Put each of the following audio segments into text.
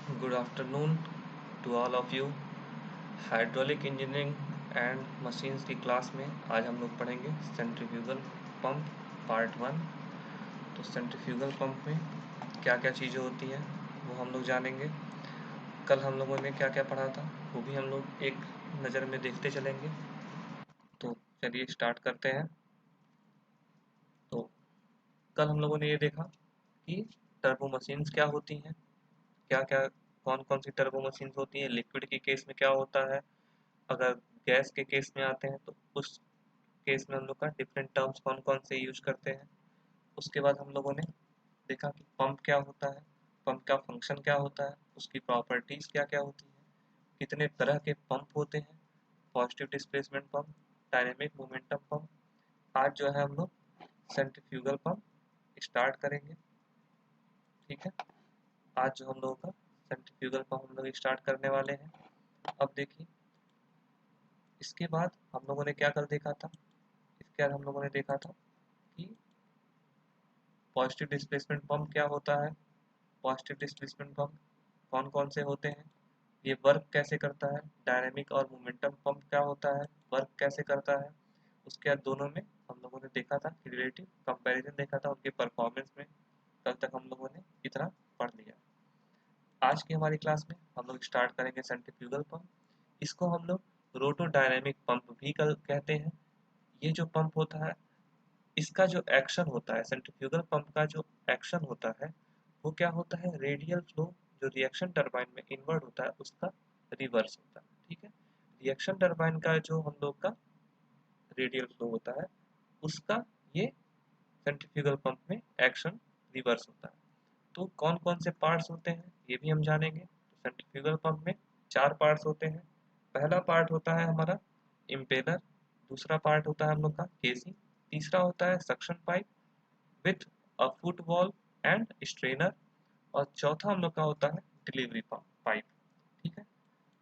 Good afternoon to all of you. Hydraulic engineering and machines की class में आज हम लोग पढ़ेंगे सेंट्रीफ्यूगल पंप पार्ट 1। तो सेंट्रीफ्यूगल पंप में क्या क्या चीज़ें होती हैं वो हम लोग जानेंगे। कल हम लोगों ने क्या क्या पढ़ा था वो भी हम लोग एक नज़र में देखते चलेंगे। तो चलिए स्टार्ट करते हैं। तो कल हम लोगों ने ये देखा कि टर्बो मशीन्स क्या होती हैं, क्या क्या कौन कौन सी टर्बो मशीन्स होती हैं, लिक्विड के केस में क्या होता है, अगर गैस के केस में आते हैं तो उस केस में हम लोग का डिफरेंट टर्म्स कौन कौन से यूज करते हैं। उसके बाद हम लोगों ने देखा कि पंप क्या होता है, पंप का फंक्शन क्या होता है, उसकी प्रॉपर्टीज क्या क्या होती है, कितने तरह के पंप होते हैं, positive displacement pump, dynamic momentum pump. आज जो है हम लोग सेंट्रीफ्यूगल पंप स्टार्ट करेंगे। ठीक है, आज जो हम लोगों का सेंट्रीफ्यूगल पंप हम लोग स्टार्ट करने वाले हैं। अब देखिए इसके बाद हम लोगों ने क्या कल देखा था। इसके बाद हम लोगों ने देखा था कि पॉजिटिव डिस्प्लेसमेंट पंप क्या होता है, पॉजिटिव डिस्प्लेसमेंट पंप कौन कौन से होते हैं, ये वर्क कैसे करता है, डायनेमिक और मोमेंटम पंप क्या होता है, वर्क कैसे करता है। उसके बाद दोनों में हम लोगों ने देखा था कि रिलेटिव कंपैरिजन देखा था उनके परफॉर्मेंस में। कल तक हम लोगों ने इतना पढ़ लिया। आज की हमारी क्लास में हम लोग स्टार्ट करेंगे सेंट्रीफ्यूगल पंप। इसको हम लोग रोटोडायनेमिक पंप भी कहते हैं। ये जो पंप होता है इसका जो एक्शन होता है, सेंट्रीफ्यूगल पंप का जो एक्शन होता है वो क्या होता है, रेडियल फ्लो जो रिएक्शन टरबाइन में इन्वर्ट होता है उसका रिवर्स होता है। ठीक है, रिएक्शन टरबाइन का जो हम लोग का रेडियल फ्लो होता है उसका ये सेंट्रीफ्यूगल पंप में एक्शन रिवर्स होता है। तो कौन कौन से पार्ट्स होते हैं ये भी हम जानेंगे। तो सेंट्रीफ्यूगल पंप में चार पार्ट्स होते हैं। पहला पार्ट होता है हमारा इम्पेलर, दूसरा पार्ट होता है हम लोग का केसिंग, तीसरा होता है suction pipe with a foot valve and strainer, और चौथा हम लोग का होता है डिलीवरी पाइप। ठीक है,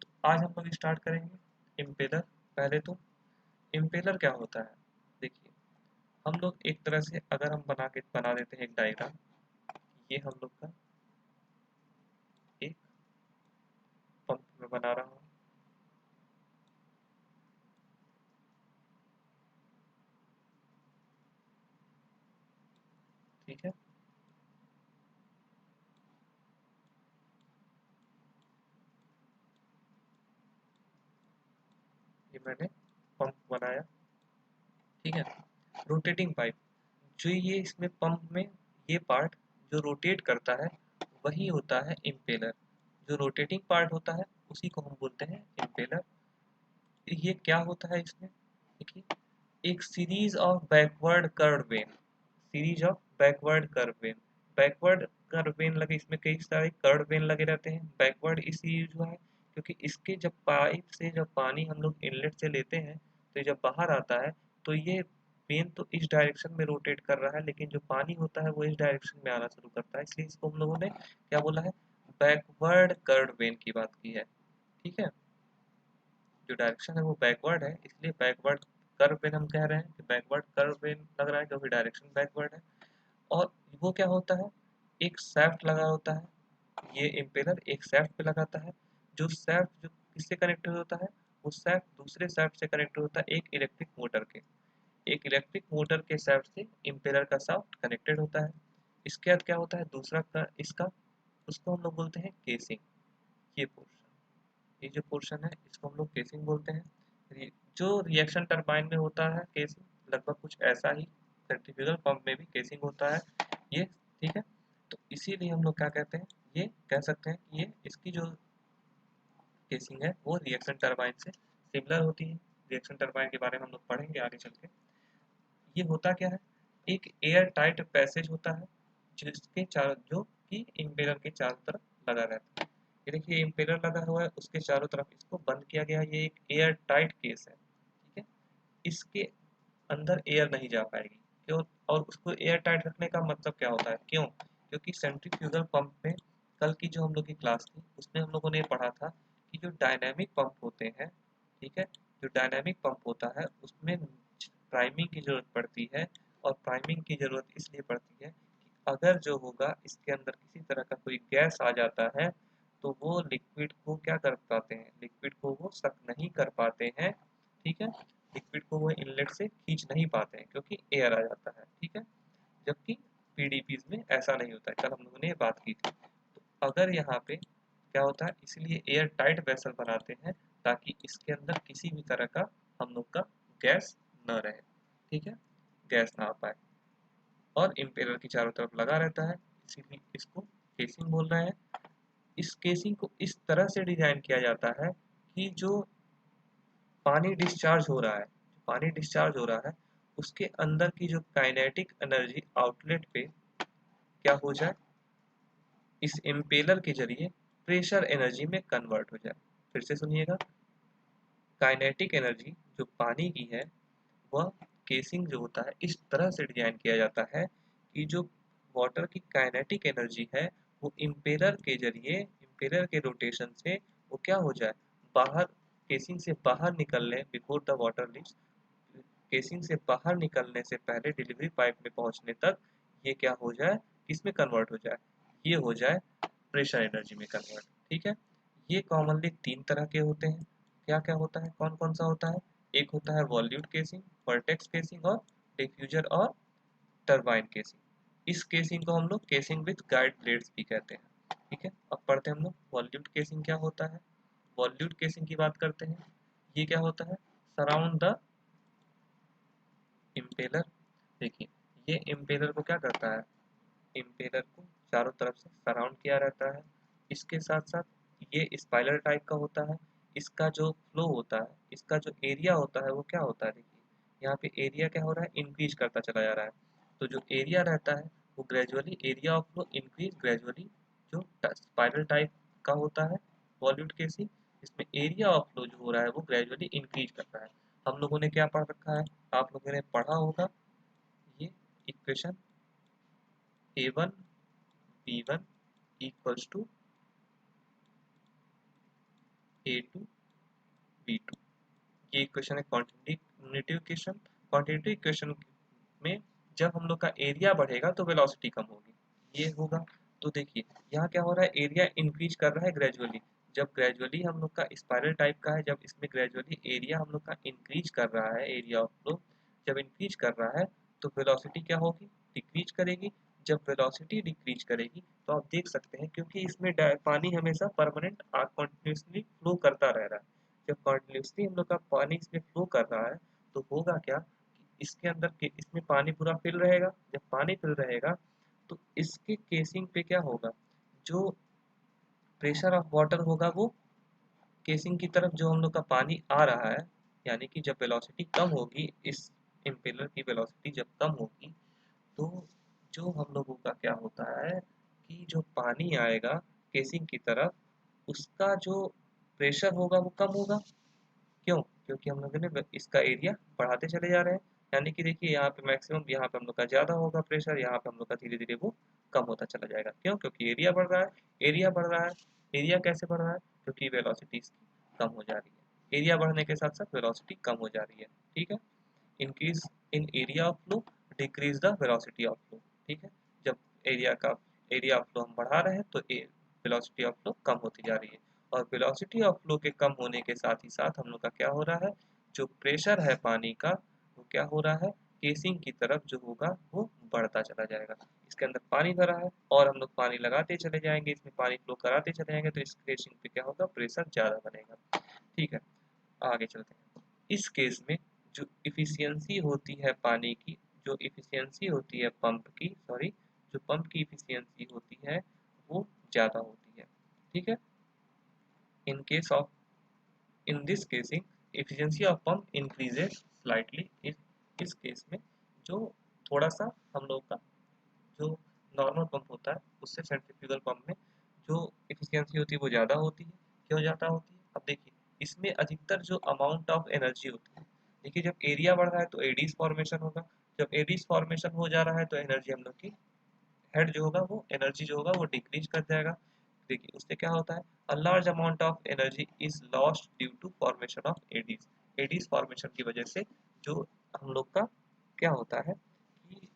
तो आज हम लोग स्टार्ट करेंगे इम्पेलर। पहले तो इम्पेलर क्या होता है देखिए, हम लोग एक तरह से अगर हम बना देते हैं एक डायग्राम। ये हम लोग का एक पंप में बना रहा हूँ। ठीक है, ये मैंने पंप बनाया। ठीक है, रोटेटिंग पाइप जो ये इसमें पंप में ये पार्ट जो रोटेट करता है वही होता है इम्पेलर। जो रोटेटिंग पार्ट होता है उसी को हम बोलते हैं इम्पेलर। ये क्या होता है इसमें देखिए, एक series of backward curve when, series of backward curve when, backward curve when लगे, इसमें कई सारे कर्व वेन लगे रहते हैं। बैकवर्ड इसलिए जो है क्योंकि इसके जब पाइप से जब पानी हम लोग इनलेट से लेते हैं तो जब बाहर आता है तो ये वेन तो इस डायरेक्शन में रोटेट कर रहा है, लेकिन जो पानी होता है वो इस डायरेक्शन में आना शुरू करता है, इसलिए इसको हम लोगों ने क्या बोला है, बैकवर्ड कर्व वेन की बात की है। ठीक है, जो डायरेक्शन है वो बैकवर्ड है इसलिए बैकवर्ड कर्व वेन हम कह रहे हैं कि बैकवर्ड कर्व वेन लग रहा है क्योंकि डायरेक्शन बैकवर्ड है। और वो क्या होता है, एक शाफ्ट लगा होता है, ये इम्पेलर एक शाफ्ट पे लगाता है। जो शाफ्ट जो किससे कनेक्टेड होता है, वो शाफ्ट दूसरे शाफ्ट से कनेक्टेड होता है एक इलेक्ट्रिक मोटर के, एक इलेक्ट्रिक मोटर के शाफ्ट से इम्पेलर का शाफ्ट कनेक्टेड होता है। इसके बाद क्या होता है दूसरा का इसका, उसको हम लोग बोलते हैं केसिंग। ये पोर्शन, ये जो पोर्शन है इसको हम लोग केसिंग बोलते हैं। जो रिएक्शन टरबाइन में होता है केसिंग लगभग कुछ ऐसा ही सेंट्रीफ्यूगल पंप में भी केसिंग होता है ये। ठीक है, तो इसीलिए हम लोग क्या कहते हैं, ये कह सकते हैं कि ये इसकी जो केसिंग है वो रिएक्शन टरबाइन से सिमिलर होती है। रिएक्शन टरबाइन के बारे में हम लोग पढ़ेंगे आगे चल के। ये होता क्या है, एक एयर टाइट पैसेज होता है जिसके चारों जो कि इम्पेलर के चारों तरफ लगा रहता है। ये देखिए इम्पेलर लगा हुआ है उसके चारों तरफ इसको बंद किया गया है, ये एक एयर टाइट केस है। ठीक है, इसके अंदर एयर नहीं जा पाएगी। क्यों, और उसको एयर टाइट रखने का मतलब क्या होता है, क्यों, क्योंकि सेंट्रीफ्यूगल पंप में कल की जो हम लोग की क्लास थी उसमें हम लोगों ने पढ़ा था कि जो डायनेमिक पंप होते हैं, ठीक है, जो डायनेमिक पंप होता है उसमें प्राइमिंग की जरूरत पड़ती है। और प्राइमिंग की जरूरत इसलिए पड़ती है कि अगर जो होगा इसके अंदर किसी तरह का कोई गैस आ जाता है तो वो लिक्विड को क्या कर पाते हैं, लिक्विड को वो सक नहीं कर पाते हैं, ठीक है। लिक्विड को वो इनलेट से खींच नहीं पाते हैं क्योंकि एयर आ जाता है, ठीक है। जबकि पीडीपीज में ऐसा नहीं होता है, कल हम लोगों ने ये बात की थी। तो अगर यहाँ पे क्या होता है, इसलिए एयर टाइट वेसल बनाते हैं ताकि इसके अंदर किसी भी तरह का हम लोग का गैस न रहे, ठीक है, गैस ना आ पाए। और इम्पेलर की चारों तरफ लगा रहता है, इसीलिए इसको केसिंग बोल रहे हैं। इस केसिंग को इस तरह से डिजाइन किया जाता है कि जो पानी डिस्चार्ज हो रहा है, पानी डिस्चार्ज हो रहा है उसके अंदर की जो काइनेटिक एनर्जी आउटलेट पे क्या हो जाए, इस इम्पेलर के जरिए प्रेशर एनर्जी में कन्वर्ट हो जाए। फिर से सुनिएगा, काइनेटिक एनर्जी जो पानी की है वह केसिंग जो होता है इस तरह से डिजाइन किया जाता है कि जो वाटर की काइनेटिक एनर्जी है वो इम्पेलर के जरिए, इम्पेलर के रोटेशन से वो क्या हो जाए, बाहर, केसिंग से बाहर निकलने, before the water leaves, casing से बाहर निकलने से पहले डिलीवरी पाइप में पहुंचने तक ये क्या हो जाए, किसमें कन्वर्ट हो जाए, ये हो जाए प्रेशर एनर्जी में कन्वर्ट, ठीक है। ये कॉमनली तीन तरह के होते हैं। क्या क्या होता है, कौन कौन सा होता है, एक होता है वॉल्यूट केसिंग, वर्टेक्स केसिंग और डिफ्यूजर और टरबाइन केसिंग। इस केसिंग को हम लोग केसिंग विद गाइड ब्लेड्स भी कहते हैं, ठीक है। अब पढ़ते हैं हम लोग वॉल्यूट केसिंग क्या होता है। वॉल्यूट केसिंग की बात करते हैं। ये क्या होता है, सराउंड द इम्पेलर। देखिए, ये इम्पेलर को क्या करता है, इम्पेलर को चारों तरफ से सराउंड किया रहता है। इसके साथ साथ ये स्पाइरल टाइप का होता है। इसका जो फ्लो होता है, इसका जो एरिया होता है वो क्या होता है, देखिए यहाँ पे एरिया क्या हो रहा है, इंक्रीज करता चला जा रहा है। तो जो एरिया रहता है वो gradually, area of flow increase gradually, जो स्पाइरल टाइप का होता है वॉल्यूट केसिंग, इसमें एरिया ऑफ फ्लो जो हो रहा है वो ग्रेजुअली इंक्रीज कर रहा है। हम लोगों ने क्या पढ़ रखा है, आप लोगों ने पढ़ा होगा ये equation A1 B1 equals to A2 B2। ये इक्वेशन है क्वांटिटेटिव इक्वेशन। क्वांटिटेटिव इक्वेशन में जब हम लोग का एरिया बढ़ेगा तो वेलोसिटी कम होगी, ये होगा। तो देखिए यहाँ क्या हो रहा है, एरिया इंक्रीज कर रहा है ग्रेजुअली। जब ग्रेजुअली हम लोग का स्पाइरल टाइप का है, जब इसमें ग्रेजुअली एरिया हम लोग का इंक्रीज कर रहा है, एरिया ऑफ फ्लो जब इंक्रीज कर रहा है तो वेलोसिटी क्या होगी, डिक्रीज करेगी। जब वेलोसिटी डिक्रीज करेगी तो आप देख सकते हैं, क्योंकि इसमें पानी हमेशा परमानेंट कंटिन्यूसली फ्लो करता रह रहा है। जब कंटिन्यूसली हम लोग का पानी इसमें फ्लो कर रहा है तो होगा क्या, इसके अंदर के इसमें पानी पूरा फिल रहेगा। जब पानी फिल रहेगा तो इसके केसिंग पे क्या होगा, जो प्रेशर ऑफ वाटर होगा वो केसिंग की तरफ जो हम लोग का पानी आ रहा है, यानी कि जब वेलोसिटी कम होगी, इस इम्पेलर की वेलोसिटी जब कम होगी तो जो हम लोगों का क्या होता है कि जो पानी आएगा केसिंग की तरफ, उसका जो प्रेशर होगा वो कम होगा। क्यों, क्योंकि हम लोगों ने इसका एरिया बढ़ाते चले जा रहे हैं। यानी कि देखिए यहाँ पे मैक्सिमम, यहाँ पे हम लोग का ज़्यादा होगा प्रेशर, यहाँ पे हम लोग का धीरे धीरे वो कम होता चला जाएगा। क्यों, क्योंकि एरिया बढ़ रहा है। एरिया बढ़ रहा है, एरिया कैसे बढ़ रहा है, क्योंकि वेलोसिटी इसकी कम हो जा रही है। एरिया बढ़ने के साथ साथ वेलोसिटी कम हो जा रही है, ठीक है। Increase in area of flow decrease the velocity of flow, ठीक है। जब एरिया का, एरिया ऑफ फ्लो हम बढ़ा रहे हैं तो वेलोसिटी ऑफ फ्लो कम होती जा रही है। और वेलोसिटी ऑफ फ्लो के कम होने के साथ ही साथ हम लोग का क्या हो रहा है, जो प्रेशर है पानी का वो क्या हो रहा है, केसिंग की तरफ जो होगा वो बढ़ता चला जाएगा। इसके अंदर पानी भरा है और हम लोग पानी लगाते चले जाएंगे, इसमें पानी फ्लो कराते चले जाएंगे तो इस केसिंग पे क्या होगा, प्रेशर ज़्यादा बनेगा, ठीक है। आगे चलते हैं। इस केस में जो इफिशियंसी होती है पानी की, जो इफिशियंसी होती है पंप की, सॉरी, जो पंप की इफिशियंसी होती है वो ज़्यादा होती है, ठीक है। In case of, in this casing efficiency of pump increases slightly। इस केस में जो थोड़ा सा हम लोग का जो नॉर्मल पंप होता है उससे सेंट्रीफ्यूगल पंप में जो एफिशिएंसी होती है वो ज़्यादा होती है। क्यों ज़्यादा होती है, अब देखिए इसमें अधिकतर जो अमाउंट ऑफ एनर्जी होती है, देखिए जब एरिया बढ़ रहा है तो एडीज फॉर्मेशन होगा। जब एडीज फॉर्मेशन हो जा रहा है तो एनर्जी हम लोग की हेड जो होगा वो एनर्जी जो होगा वो डिक्रीज कर जाएगा। देखिए उससे क्या होता है, a large amount of energy is lost due to formation of eddies. Eddies formation की वजह से जो हम लोग का क्या होता है कि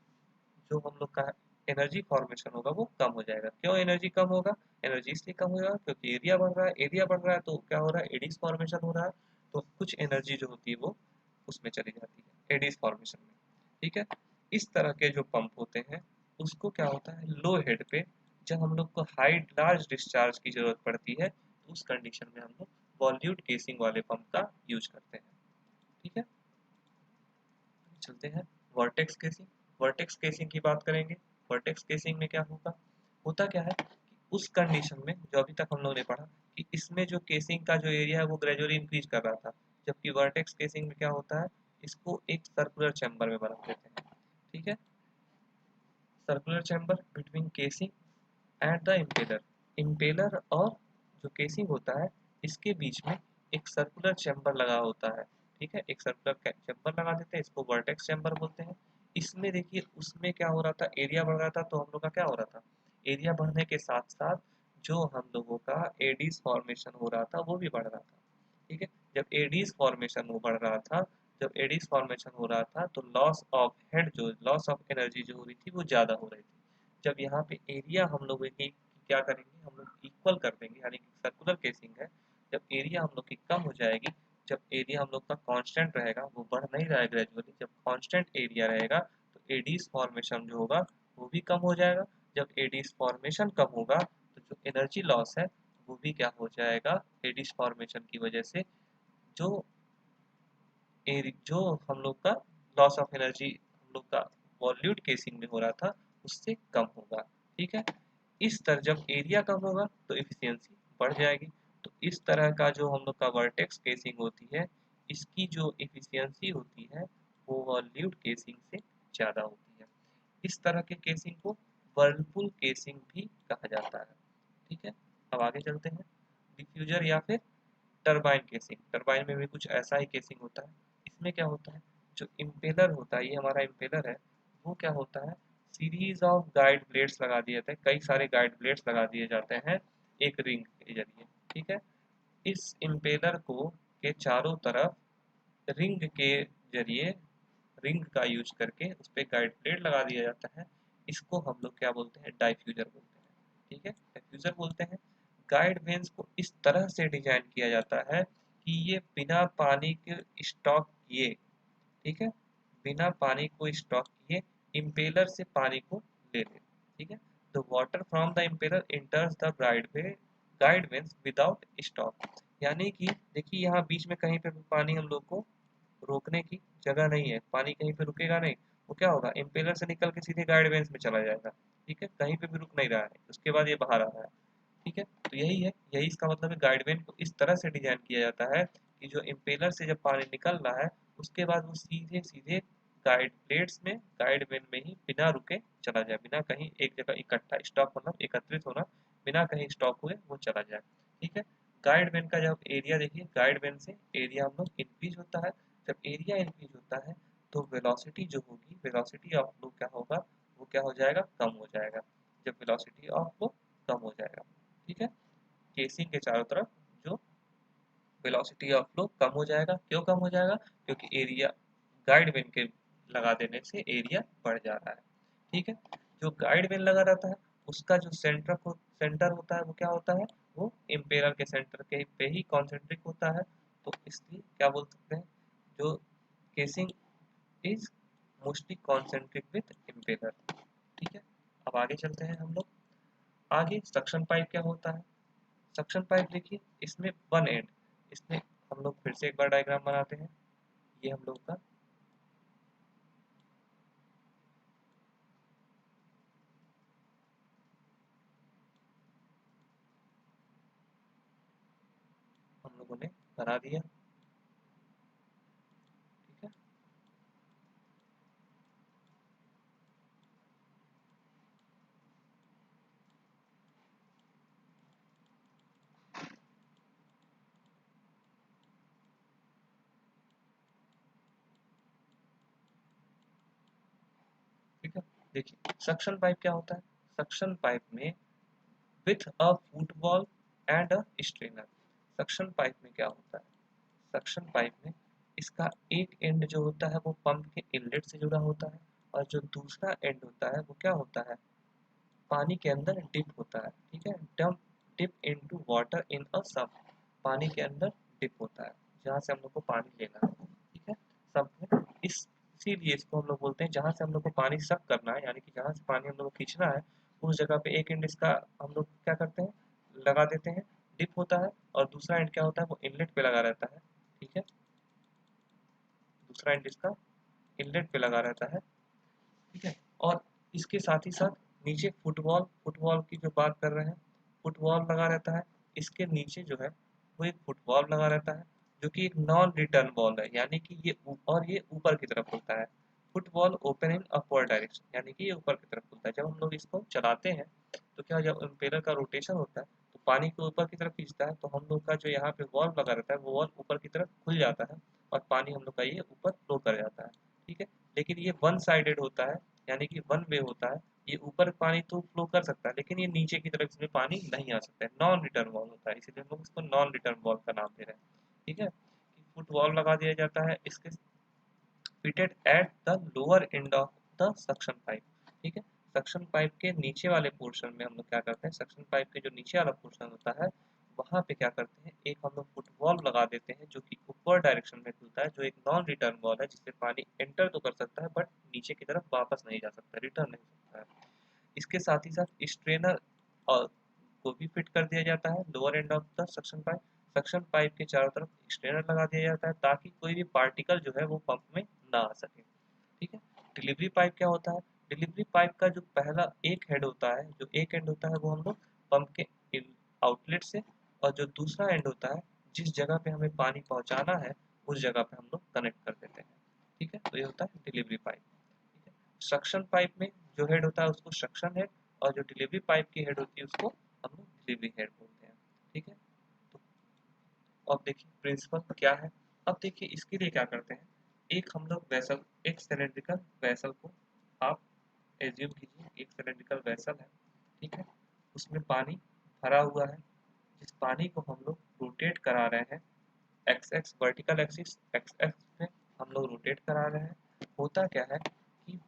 जो हम लोग का एनर्जी फॉर्मेशन होगा वो कम हो जाएगा। क्यों एनर्जी कम होगा? एनर्जी इसलिए कम होगा क्योंकि एरिया बढ़ रहा है, एरिया बढ़ रहा है तो क्या हो रहा है? एडीज फॉर्मेशन हो रहा है, तो कुछ एनर्जी जो होती है वो उसमें चली जाती है एडीज फॉर्मेशन में। ठीक है, इस तरह के जो पंप होते हैं उसको क्या होता है, लो हेड पे जब हम लोग को हाई लार्ज डिस्चार्ज की जरूरत पड़ती है तो उस कंडीशन में हम लोग वॉल्यूट केसिंग वाले पंप का यूज करते हैं। ठीक है, चलते हैं वर्टेक्स केसिंग। वर्टेक्स केसिंग की बात करेंगे। वर्टेक्स केसिंग में क्या होगा, होता क्या है कि उस कंडीशन में जो अभी तक हम लोगों ने पढ़ा कि इसमें जो केसिंग का जो एरिया है वो ग्रेजुअली इंक्रीज कर रहा था, जबकि वर्टेक्स केसिंग में क्या होता है, इसको एक सर्कुलर चैम्बर में बना देते हैं। ठीक है, circular chamber between casing and the impeller. Impeller और जो केसिंग होता है इसके बीच में एक सर्कुलर चैम्बर लगा होता है। ठीक है, एक सर्कुलर चैम्बर लगा देते हैं, इसको वर्टेक्स चैम्बर बोलते हैं। इसमें देखिए उसमें क्या हो रहा था, एरिया बढ़ रहा था, तो हम लोग का क्या हो रहा था, एरिया बढ़ने के साथ साथ जो हम लोगों का एडीज फॉर्मेशन हो रहा था वो भी बढ़ रहा था। ठीक है, जब एडीज फॉर्मेशन वो बढ़ रहा था, जब एडीज फॉर्मेशन हो रहा था तो लॉस ऑफ हेड, जो लॉस ऑफ एनर्जी जो हो रही थी वो ज़्यादा हो रही थी। जब यहाँ पे एरिया हम लोग की क्या करेंगे, हम लोग इक्वल कर देंगे, यानी कि सर्कुलर केसिंग है, जब एरिया हम लोग की कम हो जाएगी, जब एरिया हम लोग का कांस्टेंट रहेगा, वो बढ़ नहीं रहा है ग्रेजुअली, जब कांस्टेंट एरिया रहेगा तो एडीज फॉर्मेशन जो होगा वो भी कम हो जाएगा। जब एडीज फॉर्मेशन कम होगा तो जो एनर्जी लॉस है वो भी क्या हो जाएगा, एडीज फॉर्मेशन की वजह से जो जो हम लोग का लॉस ऑफ एनर्जी हम लोग का वॉल्यूट केसिंग में हो रहा था उससे कम होगा। ठीक है, इस तरह जब एरिया कम होगा तो एफिशिएंसी बढ़ जाएगी। तो इस तरह का जो हम लोग का वर्टेक्स केसिंग होती है, इसकी जो एफिशिएंसी होती है वो वॉल्यूट केसिंग से ज़्यादा होती है। इस तरह के केसिंग को वर्लपुल केसिंग भी कहा जाता है। ठीक है, अब आगे चलते हैं। डिफ्यूजर या फिर टरबाइन केसिंग। टरबाइन में भी कुछ ऐसा ही केसिंग होता है। इसमें क्या होता है, जो इम्पेलर होता है, ये हमारा इम्पेलर है, वो क्या होता है, सीरीज ऑफ गाइड ब्लेड्स लगा दिए जाते हैं, कई सारे गाइड ब्लेड्स लगा दिए जाते हैं एक रिंग के जरिए। ठीक है, इस इम्पेलर को के चारों तरफ रिंग के जरिए, रिंग का यूज करके उस पर गाइड प्लेट लगा दिया जाता है। इसको हम लोग क्या बोलते हैं, डाइफ्यूजर बोलते हैं। ठीक है, डाइफ्यूजर बोलते हैं। गाइड वेंस को इस तरह से डिजाइन किया जाता है कि ये बिना पानी के स्टॉक किए, ठीक है, बिना पानी को स्टॉक किए इम्पेलर से पानी को ले ले। ठीक है, the water from the impeller enters the guide vanes without shock. यानी कि देखिए यहाँ बीच में कहीं पे भी पानी हम लोग को रोकने की जगह नहीं है, पानी कहीं पे रुकेगा नहीं, वो क्या होगा, इम्पेलर से निकल के सीधे गाइड वेंस में चला जाएगा। ठीक है, कहीं पे भी रुक नहीं रहा है, उसके बाद ये बाहर आ रहा है। ठीक है, तो यही है, यही इसका मतलब है, गाइड वेन को इस तरह से डिजाइन किया जाता है कि जो इम्पेलर से जब पानी निकल रहा है उसके बाद वो सीधे सीधे गाइड प्लेट्स में, गाइड वेन में ही बिना रुके चला जाए, बिना कहीं एक जगह इकट्ठा स्टॉक मतलब एकत्रित होना, बिना कहीं स्टॉक हुए वो चला जाए। ठीक है, गाइड वेन का जब एरिया देखिए, गाइड वेन से एरिया हम लोग इंक्रीज होता है, जब एरिया इंक्रीज होता है तो वेलोसिटी जो होगी, वेलोसिटी ऑफ फ्लो क्या होगा, वो क्या हो जाएगा, कम हो जाएगा। जब वेलोसिटी ऑफ फ्लो कम हो जाएगा, ठीक है, केसिंग के चारों तरफ जो वेलोसिटी ऑफ फ्लो कम हो जाएगा। क्यों कम हो जाएगा, क्योंकि एरिया गाइड वेन के लगा देने से एरिया बढ़ जा रहा है। ठीक है, जो गाइड वेन लगा रहता है उसका जो सेंटर होता है वो क्या होता है, वो इम्पेलर के सेंटर के पे ही कॉन्सेंट्रिक होता है। तो इसलिए क्या बोल सकते हैं, जो casing is mostly concentric with impeller. ठीक है, अब आगे चलते हैं हम लोग। आगे सक्शन पाइप क्या होता है। सक्शन पाइप देखिए, इसमें वन एंड, इसमें हम लोग फिर से एक बार डायग्राम बनाते हैं। ये हम लोग का हम लोगों ने बना दिया। ठीक है, ठीक है, देखिए सक्शन पाइप क्या होता है। सक्शन पाइप में with a football and a strainer. Suction pipe में क्या होता है, सक्शन पाइप में इसका एक एंड जो होता है वो पंप के इनलेट से जुड़ा होता है, और जो दूसरा एंड होता है वो क्या होता है, पानी के अंदर डिप होता है, ठीक है, डम डिप इनटू वाटर इन अ सम, पानी के अंदर डिप होता है जहाँ से हम लोग को पानी लेना है, ठीक है, सब में इसीलिए इसको हम लोग बोलते हैं जहाँ से हम लोग को पानी सक करना है, यानी कि जहाँ से पानी हम लोग को खींचना है उस जगह पे एक एंड इसका हम लोग क्या करते हैं, लगा देते हैं, डिप होता है, और दूसरा एंड क्या होता है, वो इनलेट पे लगा रहता है, ठीक है, दूसरा एंड इसका इनलेट पे लगा रहता है, ठीक है, और इसके साथ ही साथ नीचे फुटबॉल, फुटबॉल की जो बात कर रहे हैं, फुटबॉल लगा रहता है, इसके नीचे जो है वो एक फुटबॉल लगा रहता है जो कि एक नॉन रिटर्न बॉल है, यानी कि और ये ऊपर की तरफ खुलता है, football open in upward direction, यानी कि ये ऊपर की तरफ खुलता है, जब हम लोग इसको चलाते हैं तो क्या, जब इम्पेलर का रोटेशन होता है तो पानी को ऊपर की तरफ खींचता है, तो हम लोग का जो यहाँ पे वॉल लगा रहता है वो वॉल ऊपर की तरफ खुल जाता है और पानी हम लोग का ये ऊपर फ्लो कर जाता है, ठीक है, लेकिन ये वन साइडेड होता है, यानी कि वन वे होता है, ये ऊपर पानी तो फ्लो कर सकता है लेकिन ये नीचे की तरफ इसमें पानी नहीं आ सकता है, नॉन रिटर्न वॉल होता है, इसलिए हम लोग इसको नॉन रिटर्न वॉल का नाम दे रहे हैं, ठीक है, फुट वॉल लगा दिया जाता है इसके fitted at the lower end of the suction pipe, ठीक है, सक्शन पाइप के नीचे वाले पोर्शन में हम लोग क्या करते हैं, सक्शन पाइप के जो नीचे वाला पोर्शन होता है वहां पे क्या करते हैं, एक हम लोग फुट वॉल लगा देते हैं जो कि ऊपर डायरेक्शन में खुलता है, जो एक नॉन रिटर्न वॉल है जिससे पानी एंटर तो कर सकता है बट नीचे की तरफ वापस नहीं जा सकता, रिटर्न नहीं हो सकता है, इसके साथ ही साथ स्ट्रेनर और को भी फिट कर दिया जाता है lower end of the suction pipe, suction pipe के चारों तरफ स्ट्रेनर लगा दिया जाता है ताकि कोई भी पार्टिकल जो है वो पंप में ना आ सके, ठीक है, डिलीवरी पाइप क्या होता है, डिलीवरी पाइप का जो पहला एक हेड होता है, जो एक एंड होता है वो हम लोग पंप के आउटलेट से, और जो दूसरा एंड होता है जिस जगह पे हमें पानी पहुंचाना है उस जगह पे हम लोग कनेक्ट कर देते हैं, ठीक है, तो ये होता है डिलीवरी पाइप, ठीक है, सक्शन पाइप में जो हेड होता है उसको सक्शन हेड, और जो डिलीवरी पाइप की हेड होती है उसको हम लोग डिलीवरी हेड बोलते हैं, ठीक है, तो अब देखिए प्रिंसिपल क्या है, अब देखिए इसके लिए क्या करते हैं, एक हम लोग वेसल, एक सिलेंड्रिकल वेसल को आप एज्यूम कीजिए, एक सिलेंड्रिकल वेसल है, ठीक है, उसमें पानी भरा हुआ है, जिस पानी को हम लोग रोटेट करा रहे हैं, x x vertical axis x x में हम लोग रोटेट करा रहे हैं, होता क्या है कि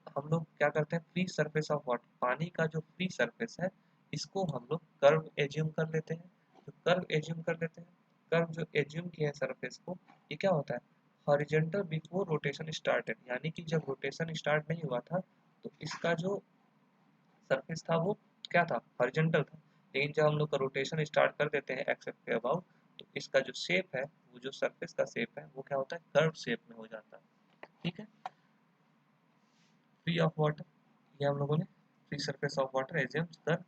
हम लोग क्या करते हैं, फ्री सरफेस ऑफ वाटर, पानी का जो फ्री सरफेस है इसको हम लोग कर्व एज्यूम कर लेते हैं, जो कर्व एज्यूम कर लेते हैं, कर्व जो एज्यूम किया है सरफेस को, ये क्या होता है, हॉरिजॉन्टल बिफोर रोटेशन स्टार्टेड, यानी कि जब रोटेशन स्टार्ट नहीं हुआ था तो इसका जो सरफेस था वो क्या था, हॉरिजॉन्टल था, लेकिन जब हम लोग का रोटेशन स्टार्ट कर देते हैं एक्स एक्स के अबाउट तो इसका जो शेप है, वो जो सरफेस का शेप है वो क्या होता है, कर्व शेप में हो जाता है, ठीक है, फ्री ऑफ वाटर, ये हम लोगों ने free surface of water assumes the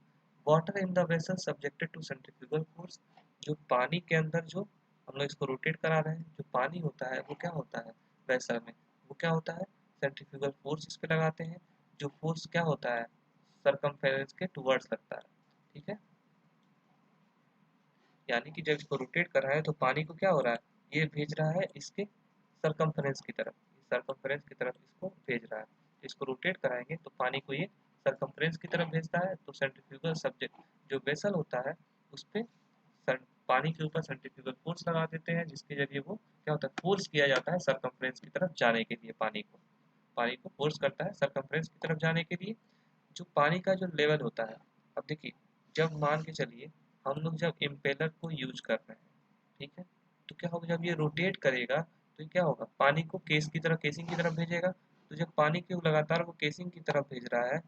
water in the vessel subjected to centrifugal force, जो पानी के अंदर जो हम लोग इसको रोटेट करा रहे हैं, जो पानी होता है वो क्या होता है वेसल में, वो क्या होता है, सेंट्रीफ्यूगल फोर्स इस पे लगाते हैं, जो फोर्स क्या होता है सरकमफेरेंस के टुवर्ड्स लगता है, ठीक है, यानी कि जब इसको रोटेट कर रहा है तो पानी को क्या हो रहा है, ये भेज रहा है इसके सरकमफेरेंस की तरफ, सरकमफेरेंस की तरफ इसको भेज रहा है, इसको रोटेट कराएंगे तो पानी को ये सरकमफेरेंस की तरफ भेजता है, तो सेंट्रीफ्यूगल सब्जेक्ट जो वेसल होता है उस पे पानी के ऊपर सेंट्रीफ्यूगल फोर्स लगा देते हैं, जिसके जरिए वो क्या होता है, फोर्स किया जाता है सरकमफेरेंस की तरफ जाने के लिए, पानी को फोर्स करता है सरकमफेरेंस की तरफ जाने के लिए, जो पानी का जो लेवल होता है, अब देखिए जब मान के चलिए हम लोग जब इम्पेलर को यूज कर रहे हैं, ठीक है, तो क्या होगा, जब ये रोटेट करेगा तो ये क्या होगा, पानी को केस की तरफ, केसिंग की तरफ भेजेगा, तो जब पानी को लगातार वो केसिंग की तरफ भेज रहा है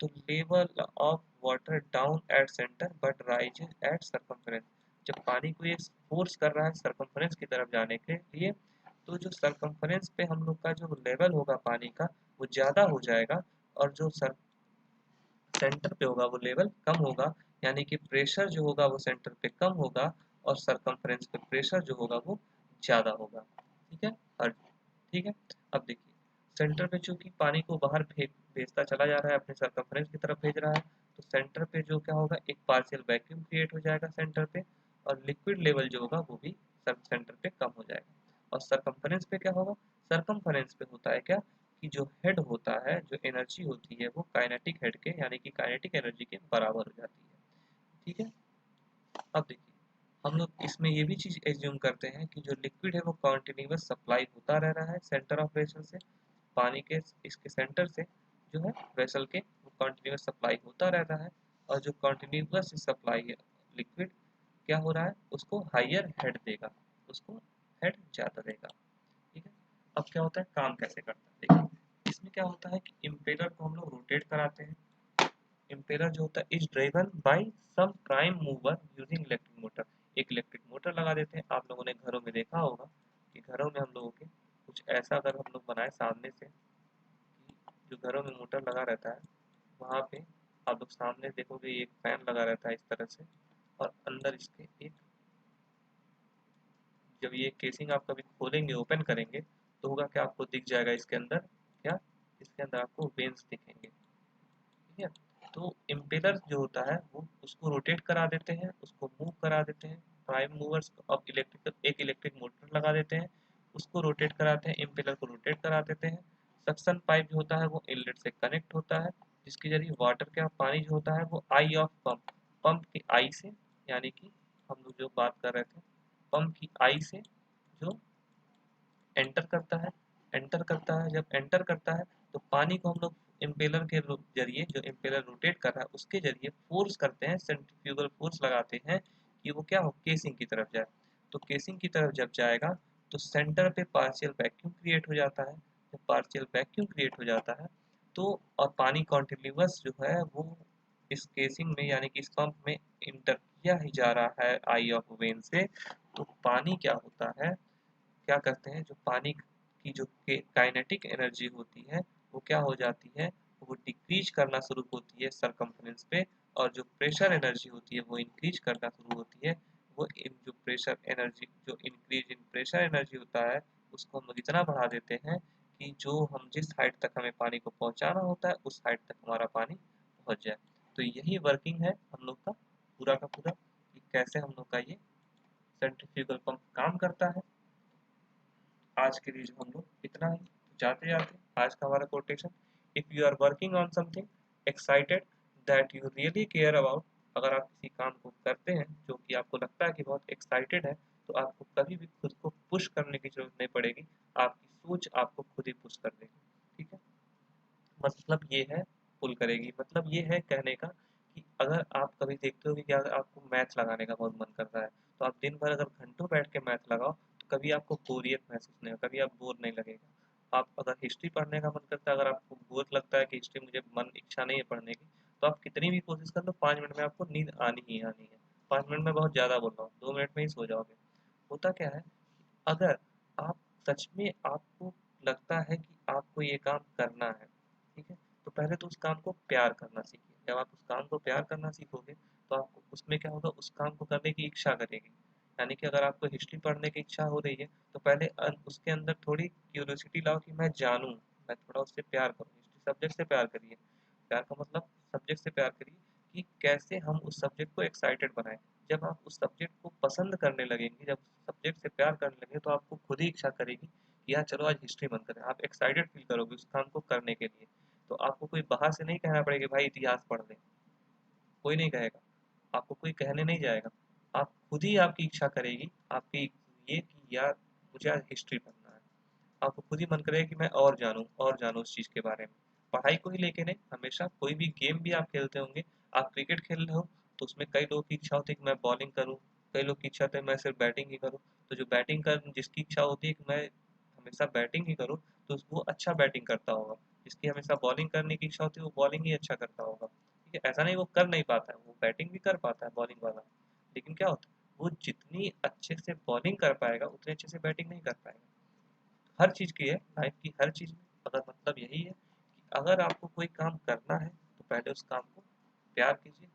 तो level of water down at centre but rise at circumference, जब पानी को ये फोर्स कर रहा है सरकमफेरेंस की तरफ जाने के लिए तो जो सरकमफेरेंस पे हम लोग का जो लेवल होगा पानी का वो ज़्यादा हो जाएगा, और जो सेंटर पे होगा वो लेवल कम होगा, यानी कि प्रेशर जो होगा वो सेंटर पे कम होगा और सरकमफ्रेंस पे प्रेशर जो होगा वो ज़्यादा होगा, ठीक है, और ठीक है, अब देखिए सेंटर पे चूंकि पानी को बाहर भेजता चला जा रहा है, अपने सरकमफ्रेंस की तरफ भेज रहा है, तो सेंटर पे जो क्या होगा, एक पार्शियल वैक्यूम क्रिएट हो जाएगा सेंटर पे, और लिक्विड लेवल जो होगा वो भी सेंटर पे कम हो जाएगा, और सरकमफ्रेंस पे क्या होगा, सरकमफ्रेंस पे होता है क्या कि जो हेड होता है, जो एनर्जी होती है वो काइनेटिक हेड के यानी कि काइनेटिक एनर्जी के बराबर हो जाती है, ठीक है, अब देखिए हम लोग इसमें ये भी चीज एज्यूम करते हैं कि जो लिक्विड है वो कॉन्टिन्यूस सप्लाई होता रह रहा है सेंटर ऑफ वेसल से, पानी के इसके सेंटर से जो है वेसल के वो कंटिन्यूस सप्लाई होता रहता है, और जो कंटिन्यूस सप्लाई है लिक्विड क्या हो रहा है, उसको हायर हेड देगा, उसको हेड ज़्यादा देगा। ठीक है, अब क्या होता है, काम कैसे करता है देखिए। इसमें क्या होता है कि इम्पेलर को हम लोग रोटेट कराते हैं। इम्पेलर जो होता है is driven by some prime mover using electric motor. एक इलेक्ट्रिक मोटर लगा देते हैं। आप लोगों ने घरों में देखा होगा कि घरों में हम लोगों के कुछ ऐसा अगर हम लोग बनाए सामने से, कि जो घरों में मोटर लगा रहता है वहाँ पे आप लोग सामने देखोगे एक फैन लगा रहता है इस तरह से, और अंदर इसके एक, जब ये केसिंग आप कभी खोलेंगे ओपन करेंगे तो होगा क्या, आपको दिख जाएगा इसके अंदर क्या, इसके अंदर आपको वेन्स दिखेंगे। ठीक है, तो इम्पेलर जो होता है वो उसको रोटेट करा देते हैं, उसको मूव करा देते हैं। प्राइम मूवर्स अब एक इलेक्ट्रिक मोटर लगा देते हैं, उसको रोटेट कराते हैं, इम्पेलर को रोटेट करा देते हैं। सक्शन पाइप जो होता है वो इनलेट से कनेक्ट होता है, जिसके जरिए वाटर का पानी जो होता है वो आई ऑफ पंप, पंप की आई से, यानी कि हम लोग जो बात कर रहे थे पंप की आई से जो एंटर करता है, एंटर करता है, जब एंटर करता है तो पानी को हम लोग इम्पेलर के जरिए, जो इम्पेलर रोटेट कर रहा है उसके जरिए फोर्स करते हैं, सेंट्रीफ्यूगल फोर्स लगाते हैं कि वो क्या हो, केसिंग की तरफ जाए। तो केसिंग की तरफ जब जाएगा तो सेंटर पे पार्शियल वैक्यूम क्रिएट हो जाता है। जब पार्शियल वैक्यूम क्रिएट हो जाता है तो और पानी कॉन्टिन्यूअस जो है वो इस केसिंग में यानी कि इस पंप में इंटर किया ही जा रहा है आई ऑफ वेन से, तो पानी क्या होता है, क्या करते हैं, जो पानी की जो काइनेटिक एनर्जी होती है वो क्या हो जाती है, वो डिक्रीज करना शुरू होती है सरकमफ्रेंस पे, और जो प्रेशर एनर्जी होती है वो इंक्रीज करना शुरू होती है। वो इन जो प्रेशर एनर्जी, जो इंक्रीज इन प्रेशर एनर्जी होता है उसको हम लोग इतना बढ़ा देते हैं कि जो हम जिस हाइट तक हमें पानी को पहुंचाना होता है उस हाइट तक हमारा पानी पहुंच जाए। तो यही वर्किंग है हम लोग का पूरा का पूरा, कि कैसे हम लोग का ये सेंट्रीफ्यूगल पंप काम करता है। आज के लिए जो हम लोग इतना ही, जाते जाते आज का हमारा quotation, if you are working on something excited that you really care about, अगर आप किसी काम को करते हैं जो कि आपको लगता है कि बहुत एक्साइटेड है, तो आपको कभी भी खुद को पुश करने की जरूरत नहीं पड़ेगी, आपकी सोच आपको खुद ही पुश कर देगी। ठीक है, मतलब ये है, पुल करेगी, मतलब ये है कहने का कि अगर आप कभी देखते हो कि अगर आपको मैथ लगाने का बहुत मन कर रहा है, तो आप दिन भर अगर घंटों बैठ के मैथ लगाओ तो कभी आपको बोरियत महसूस नहीं होगा, कभी आप बोर नहीं लगेगा। आप अगर हिस्ट्री पढ़ने का मन करता है, अगर आपको बोर लगता है कि हिस्ट्री मुझे मन इच्छा नहीं है पढ़ने की, तो आप कितनी भी कोशिश कर लो 5 मिनट में आपको नींद आनी ही आनी है। 5 मिनट में बहुत ज़्यादा बोल रहा हूँ, 2 मिनट में ही सो जाओगे। होता क्या है, अगर आप सच में आपको लगता है कि आपको ये काम करना है, ठीक है, तो पहले तो उस काम को प्यार करना सीखिए। जब आप उस काम को प्यार करना सीखोगे तो आपको उसमें क्या होगा, उस काम को करने की इच्छा करेगी। यानी कि अगर आपको हिस्ट्री पढ़ने की इच्छा हो रही है तो पहले उसके अंदर थोड़ी क्यूरियोसिटी लाओ कि मैं जानूँ, मैं थोड़ा उससे प्यार करूँ। हिस्ट्री सब्जेक्ट से प्यार करिए, प्यार का मतलब सब्जेक्ट से प्यार करिए कि कैसे हम उस सब्जेक्ट को एक्साइटेड बनाएं। जब आप उस सब्जेक्ट को पसंद करने लगेंगे, जब सब्जेक्ट से प्यार करने लगेंगे तो आपको खुद ही इच्छा करेगी कि यार चलो आज हिस्ट्री मन करें। आप एक्साइटेड फील करोगे उस काम को करने के लिए। तो आपको कोई बाहर से नहीं कहना पड़ेगा भाई इतिहास पढ़ ले, कोई नहीं कहेगा, आपको कोई कहने नहीं जाएगा। आप खुद ही आपकी इच्छा करेगी आपकी ये कि यार मुझे आज हिस्ट्री पढ़ना है। आपको खुद ही मन करेगा कि मैं और जानूँ उस चीज़ के बारे में। पढ़ाई को ही लेके नहीं, हमेशा कोई भी गेम भी आप खेलते होंगे, आप क्रिकेट खेल रहे हो तो उसमें कई लोगों की इच्छा होती है कि मैं बॉलिंग करूँ, कई लोग की इच्छा होती है मैं सिर्फ बैटिंग ही करूँ। तो जो बैटिंग कर जिसकी इच्छा होती है कि मैं हमेशा बैटिंग ही करूँ, तो वो अच्छा बैटिंग करता होगा। जिसकी हमेशा बॉलिंग करने की इच्छा होती है वो बॉलिंग ही अच्छा करता होगा। ठीक है, ऐसा नहीं वो कर नहीं पाता है, वो बैटिंग भी कर पाता है बॉलिंग वाला, लेकिन क्या होता है वो जितनी अच्छे से बॉलिंग कर पाएगा उतने अच्छे से बैटिंग नहीं कर पाएगा। हर चीज़ की है, लाइफ की हर चीज़ में अगर मतलब यही है कि अगर आपको कोई काम करना है तो पहले उस काम को प्यार कीजिए।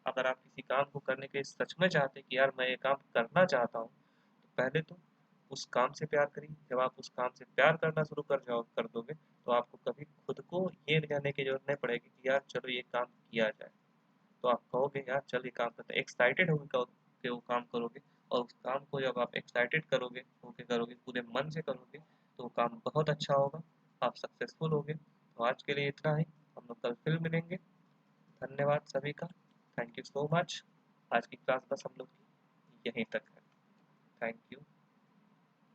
अगर आप किसी काम को करने के सच में चाहते हैं कि यार मैं ये काम करना चाहता हूँ, तो पहले तो उस काम से प्यार करिए। जब आप उस काम से प्यार करना शुरू कर दोगे तो आपको कभी खुद को ये कहने की जरूरत नहीं पड़ेगी कि यार चलो ये काम किया जाए। तो आप कहोगे यार चल ये काम करते हैं, एक्साइटेड होकर के वो काम करोगे, और उस काम को जब आप एक्साइटेड करोगे पूरे मन से करोगे तो वो काम बहुत अच्छा होगा, आप सक्सेसफुल होगे। तो आज के लिए इतना ही, हम लोग कल फिर मिलेंगे। धन्यवाद सभी का, थैंक यू सो मच। आज की क्लास बस हम लोग की यहीं तक है। Thank you.